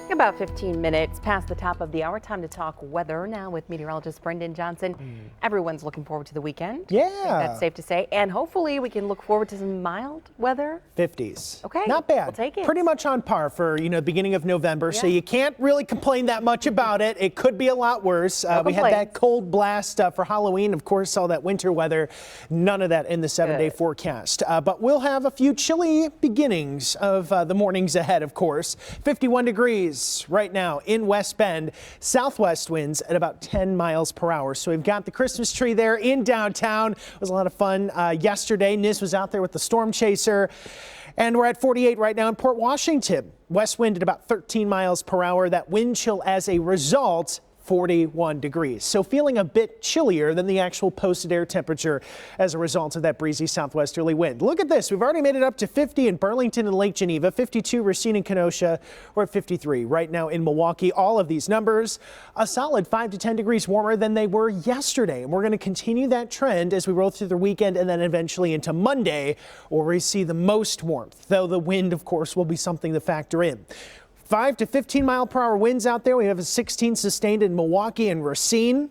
About 15 minutes past the top of the hour. Time to talk weather now with meteorologist Brendan Johnson. Everyone's looking forward to the weekend. Yeah. I think that's safe to say. And hopefully we can look forward to some mild weather. 50s. Okay. Not bad. We'll take it. Pretty much on par for, beginning of November. So you can't really complain that much about it. It could be a lot worse. We had that cold blast for Halloween. Of course, all that winter weather. None of that in the 7-day forecast. But we'll have a few chilly beginnings of the mornings ahead, of course. 51 degrees right now in West Bend. Southwest winds at about 10 miles per hour. So we've got the Christmas tree there in downtown. It was a lot of fun yesterday. Niz was out there with the storm chaser. And we're at 48 right now in Port Washington. West wind at about 13 miles per hour. That wind chill as a result, 41 degrees. So feeling a bit chillier than the actual posted air temperature as a result of that breezy southwesterly wind. Look at this. We've already made it up to 50 in Burlington and Lake Geneva, 52 Racine and Kenosha. We're at 53 right now in Milwaukee. All of these numbers a solid 5 to 10 degrees warmer than they were yesterday. And we're going to continue that trend as we roll through the weekend and then eventually into Monday, where we see the most warmth, though the wind, of course, will be something to factor in. 5 to 15 mile per hour winds out there. We have a 16 sustained in Milwaukee and Racine.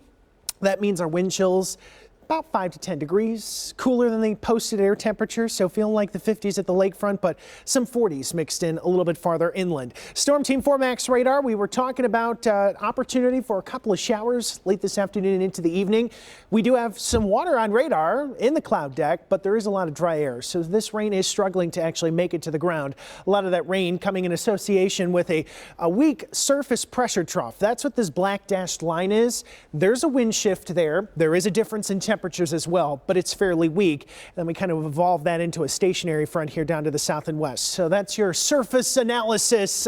That means our wind chills about 5 to 10 degrees cooler than the posted air temperature. So feeling like the 50s at the lakefront, but some 40s mixed in a little bit farther inland. Storm Team 4 Max radar. We were talking about opportunity for a couple of showers late this afternoon and into the evening. We do have some water on radar in the cloud deck, but there is a lot of dry air. So this rain is struggling to actually make it to the ground. A lot of that rain coming in association with a weak surface pressure trough. That's what this black dashed line is. There's a wind shift there. There is a difference in temperatures as well, but it's fairly weak. And then we kind of evolved that into a stationary front here down to the south and west. So that's your surface analysis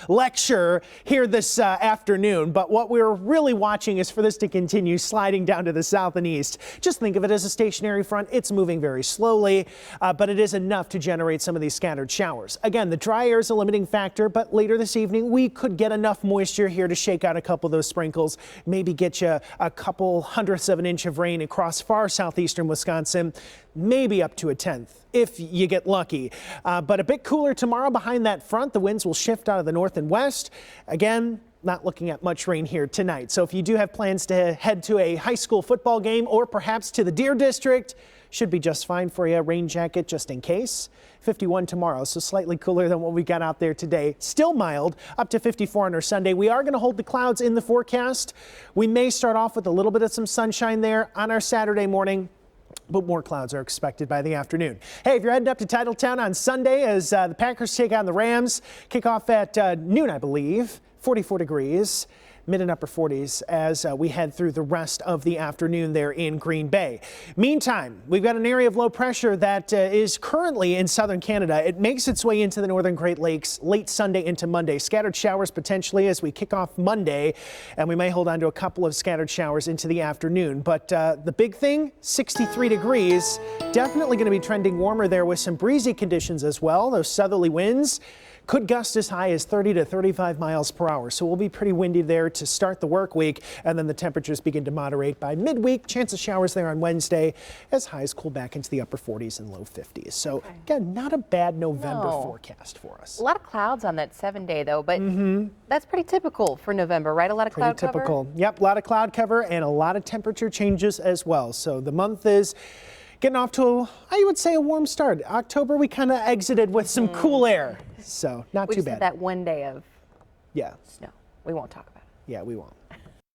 lecture here this afternoon. But what we're really watching is for this to continue sliding down to the south and east. Just think of it as a stationary front. It's moving very slowly, but it is enough to generate some of these scattered showers. Again, the dry air is a limiting factor, but later this evening we could get enough moisture here to shake out a couple of those sprinkles, maybe get you a couple hundredths of an inch of rain across far southeastern Wisconsin, maybe up to a tenth if you get lucky. But a bit cooler tomorrow behind that front. The winds will shift out of the north and west. Again, not looking at much rain here tonight. So if you do have plans to head to a high school football game or perhaps to the Deer District, should be just fine for you. Rain jacket just in case. 51 tomorrow, so slightly cooler than what we got out there today. Still mild, up to 54 on our Sunday. We are going to hold the clouds in the forecast. We may start off with a little bit of some sunshine there on our Saturday morning, but more clouds are expected by the afternoon. Hey, if you're heading up to Titletown on Sunday as the Packers take on the Rams, kick off at noon, I believe, 44 degrees. Mid and upper 40s as we head through the rest of the afternoon there in Green Bay. Meantime, we've got an area of low pressure that is currently in southern Canada. It makes its way into the northern Great Lakes late Sunday into Monday. Scattered showers potentially as we kick off Monday, and we may hold on to a couple of scattered showers into the afternoon. But the big thing, 63 degrees, definitely going to be trending warmer there with some breezy conditions as well. Those southerly winds could gust as high as 30 to 35 miles per hour. So we'll be pretty windy there to start the work week, and then the temperatures begin to moderate by midweek. Chance of showers there on Wednesday as highs cool back into the upper 40s and low 50s. So again, not a bad November forecast for us. A lot of clouds on that 7-day though, but that's pretty typical for November, right? A lot of cloud cover? Pretty typical. Yep, a lot of cloud cover and a lot of temperature changes as well. So the month is getting off to, I would say, a warm start. October, we kind of exited with some cool air. So not too bad. That 1 day of snow. We won't talk about it. Yeah, we won't.